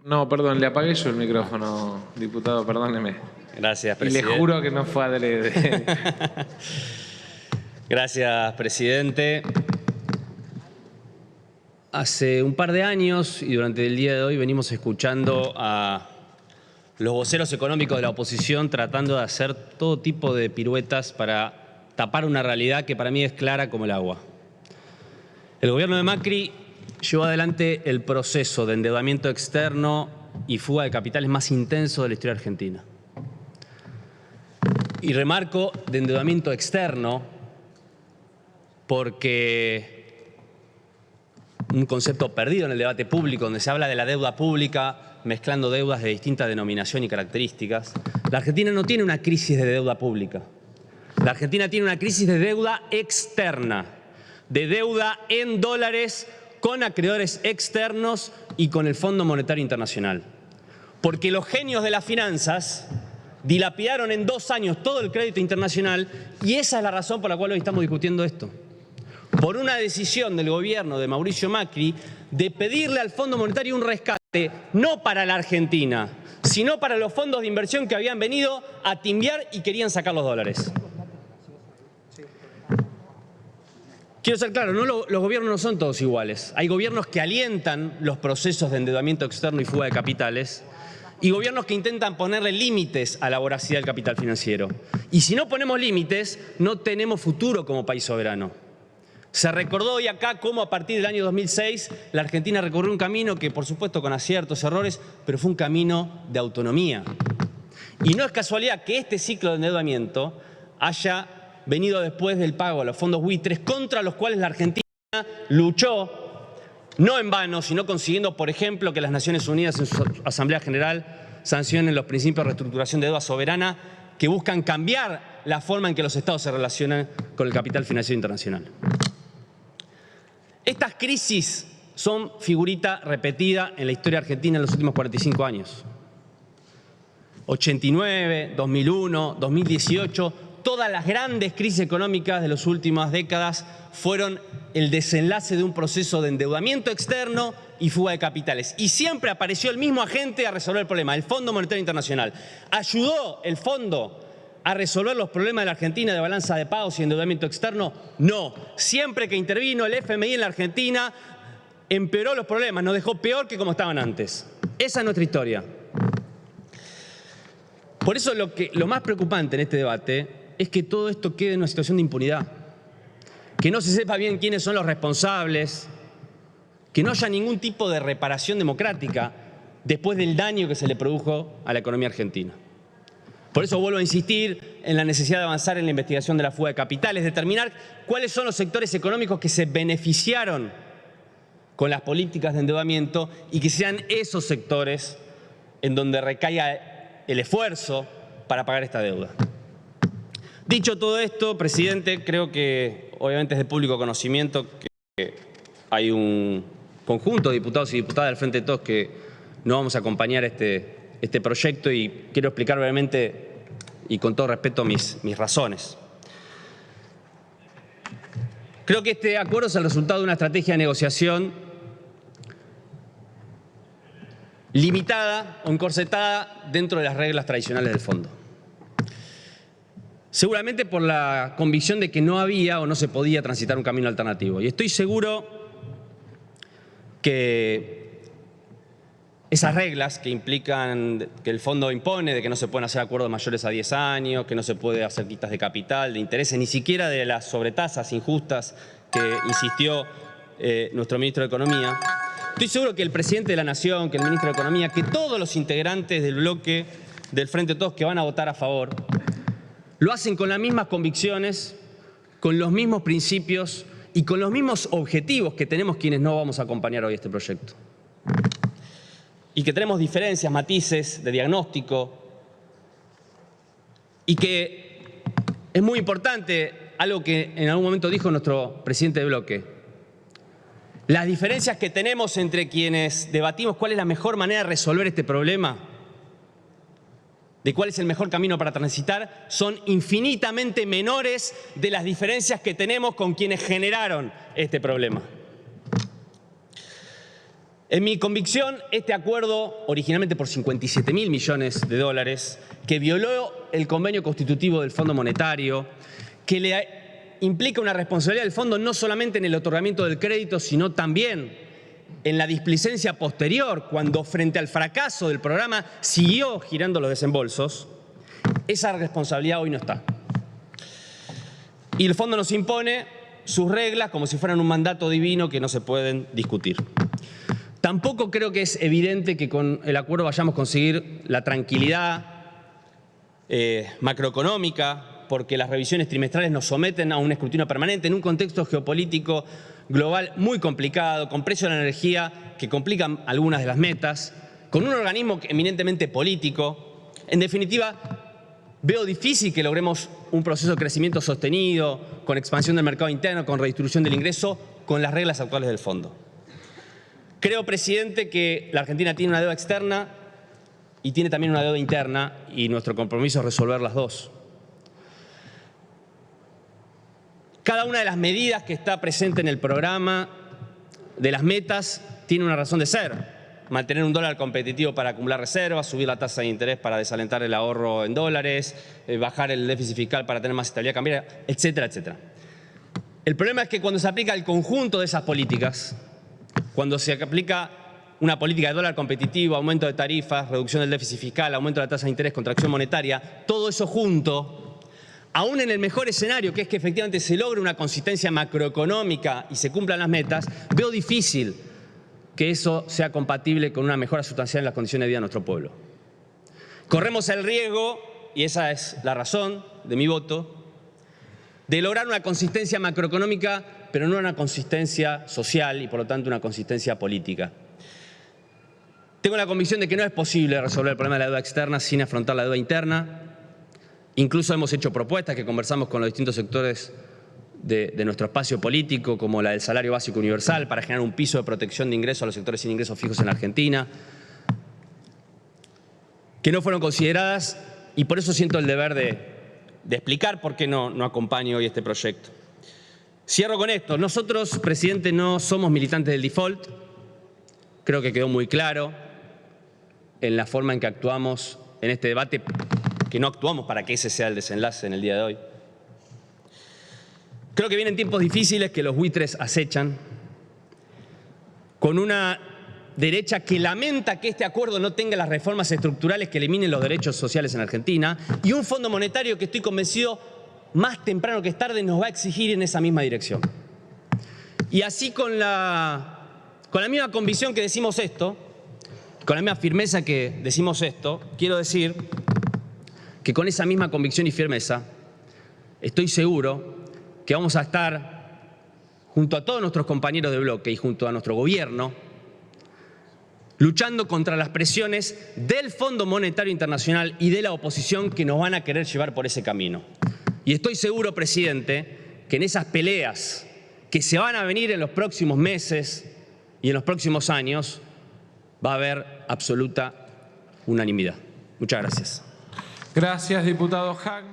No, perdón, le apagué yo el micrófono, diputado, perdóneme. Gracias, Y presidente. le juro que no fue adrede. Gracias, presidente. Hace un par de años y durante el día de hoy venimos escuchando a los voceros económicos de la oposición tratando de hacer todo tipo de piruetas para tapar una realidad que para mí es clara como el agua. El gobierno de Macri llevó adelante el proceso de endeudamiento externo y fuga de capitales más intenso de la historia argentina. Y remarco de endeudamiento externo porque un concepto perdido en el debate público, donde se habla de la deuda pública, mezclando deudas de distinta denominación y características. La Argentina no tiene una crisis de deuda pública. La Argentina tiene una crisis de deuda externa, de deuda en dólares con acreedores externos y con el Fondo Monetario Internacional. Porque los genios de las finanzas dilapidaron en 2 años todo el crédito internacional y esa es la razón por la cual hoy estamos discutiendo esto. Por una decisión del gobierno de Mauricio Macri de pedirle al Fondo Monetario un rescate, no para la Argentina, sino para los fondos de inversión que habían venido a timbiar y querían sacar los dólares. Quiero ser claro, los gobiernos no son todos iguales. Hay gobiernos que alientan los procesos de endeudamiento externo y fuga de capitales y gobiernos que intentan ponerle límites a la voracidad del capital financiero. Y si no ponemos límites, no tenemos futuro como país soberano. Se recordó hoy acá cómo a partir del año 2006 la Argentina recorrió un camino que, por supuesto, con aciertos, errores, pero fue un camino de autonomía. Y no es casualidad que este ciclo de endeudamiento haya venido después del pago a los fondos buitres contra los cuales la Argentina luchó, no en vano, sino consiguiendo, por ejemplo, que las Naciones Unidas en su Asamblea General sancionen los principios de reestructuración de deuda soberana que buscan cambiar la forma en que los estados se relacionan con el capital financiero internacional. Estas crisis son figurita repetida en la historia argentina en los últimos 45 años. 89, 2001, 2018, todas las grandes crisis económicas de las últimas décadas fueron el desenlace de un proceso de endeudamiento externo y fuga de capitales. Y siempre apareció el mismo agente a resolver el problema, el Fondo Monetario Internacional. ¿Ayudó el fondo a resolver los problemas de la Argentina de balanza de pagos y endeudamiento externo? No. Siempre que intervino el FMI en la Argentina, empeoró los problemas, nos dejó peor que como estaban antes. Esa es nuestra historia. Por eso lo más preocupante en este debate es que todo esto quede en una situación de impunidad. Que no se sepa bien quiénes son los responsables, que no haya ningún tipo de reparación democrática después del daño que se le produjo a la economía argentina. Por eso vuelvo a insistir en la necesidad de avanzar en la investigación de la fuga de capitales, determinar cuáles son los sectores económicos que se beneficiaron con las políticas de endeudamiento y que sean esos sectores en donde recaiga el esfuerzo para pagar esta deuda. Dicho todo esto, presidente, creo que obviamente es de público conocimiento que hay un conjunto de diputados y diputadas del Frente de Todos que no vamos a acompañar este proyecto y quiero explicar brevemente y con todo respeto mis razones. Creo que este acuerdo es el resultado de una estrategia de negociación limitada o encorsetada dentro de las reglas tradicionales del fondo. Seguramente por la convicción de que no había o no se podía transitar un camino alternativo. Y estoy seguro que esas reglas que implican, que el fondo impone, de que no se pueden hacer acuerdos mayores a 10 años, que no se puede hacer quitas de capital, de intereses, ni siquiera de las sobretasas injustas que insistió nuestro ministro de Economía. Estoy seguro que el presidente de la Nación, que el ministro de Economía, que todos los integrantes del bloque del Frente de Todos que van a votar a favor, lo hacen con las mismas convicciones, con los mismos principios y con los mismos objetivos que tenemos quienes no vamos a acompañar hoy este proyecto. Y que tenemos diferencias, matices de diagnóstico y que es muy importante algo que en algún momento dijo nuestro presidente de bloque. Las diferencias que tenemos entre quienes debatimos cuál es la mejor manera de resolver este problema, de cuál es el mejor camino para transitar, son infinitamente menores de las diferencias que tenemos con quienes generaron este problema. En mi convicción, este acuerdo, originalmente por 57.000 millones de dólares, que violó el convenio constitutivo del Fondo Monetario, que le implica una responsabilidad del Fondo no solamente en el otorgamiento del crédito, sino también en la displicencia posterior, cuando frente al fracaso del programa siguió girando los desembolsos, esa responsabilidad hoy no está. Y el Fondo nos impone sus reglas como si fueran un mandato divino que no se pueden discutir. Tampoco creo que es evidente que con el acuerdo vayamos a conseguir la tranquilidad macroeconómica, porque las revisiones trimestrales nos someten a un escrutinio permanente en un contexto geopolítico global muy complicado, con precios de la energía que complican algunas de las metas, con un organismo eminentemente político. En definitiva, veo difícil que logremos un proceso de crecimiento sostenido, con expansión del mercado interno, con redistribución del ingreso, con las reglas actuales del fondo. Creo, presidente, que la Argentina tiene una deuda externa y tiene también una deuda interna, y nuestro compromiso es resolver las dos. Cada una de las medidas que está presente en el programa de las metas tiene una razón de ser. Mantener un dólar competitivo para acumular reservas, subir la tasa de interés para desalentar el ahorro en dólares, bajar el déficit fiscal para tener más estabilidad cambiaria, etcétera, etcétera. El problema es que cuando se aplica el conjunto de esas políticas, cuando se aplica una política de dólar competitivo, aumento de tarifas, reducción del déficit fiscal, aumento de la tasa de interés, contracción monetaria, todo eso junto, aún en el mejor escenario, que es que efectivamente se logre una consistencia macroeconómica y se cumplan las metas, veo difícil que eso sea compatible con una mejora sustancial en las condiciones de vida de nuestro pueblo. Corremos el riesgo, y esa es la razón de mi voto, de lograr una consistencia macroeconómica, pero no una consistencia social y por lo tanto una consistencia política. Tengo la convicción de que no es posible resolver el problema de la deuda externa sin afrontar la deuda interna. Incluso hemos hecho propuestas que conversamos con los distintos sectores de nuestro espacio político, como la del salario básico universal, para generar un piso de protección de ingresos a los sectores sin ingresos fijos en la Argentina, que no fueron consideradas, y por eso siento el deber de explicar por qué no acompaño hoy este proyecto. Cierro con esto. Nosotros, presidente, no somos militantes del default. Creo que quedó muy claro en la forma en que actuamos en este debate, que no actuamos para que ese sea el desenlace en el día de hoy. Creo que vienen tiempos difíciles que los buitres acechan, con una derecha que lamenta que este acuerdo no tenga las reformas estructurales que eliminen los derechos sociales en Argentina, y un Fondo Monetario que estoy convencido más temprano que tarde nos va a exigir en esa misma dirección. Y así con la misma convicción que decimos esto, con la misma firmeza que decimos esto, quiero decir que con esa misma convicción y firmeza estoy seguro que vamos a estar junto a todos nuestros compañeros de bloque y junto a nuestro gobierno luchando contra las presiones del Fondo Monetario Internacional y de la oposición que nos van a querer llevar por ese camino. Y estoy seguro, presidente, que en esas peleas que se van a venir en los próximos meses y en los próximos años va a haber absoluta unanimidad. Muchas gracias. Gracias, diputado Hagman.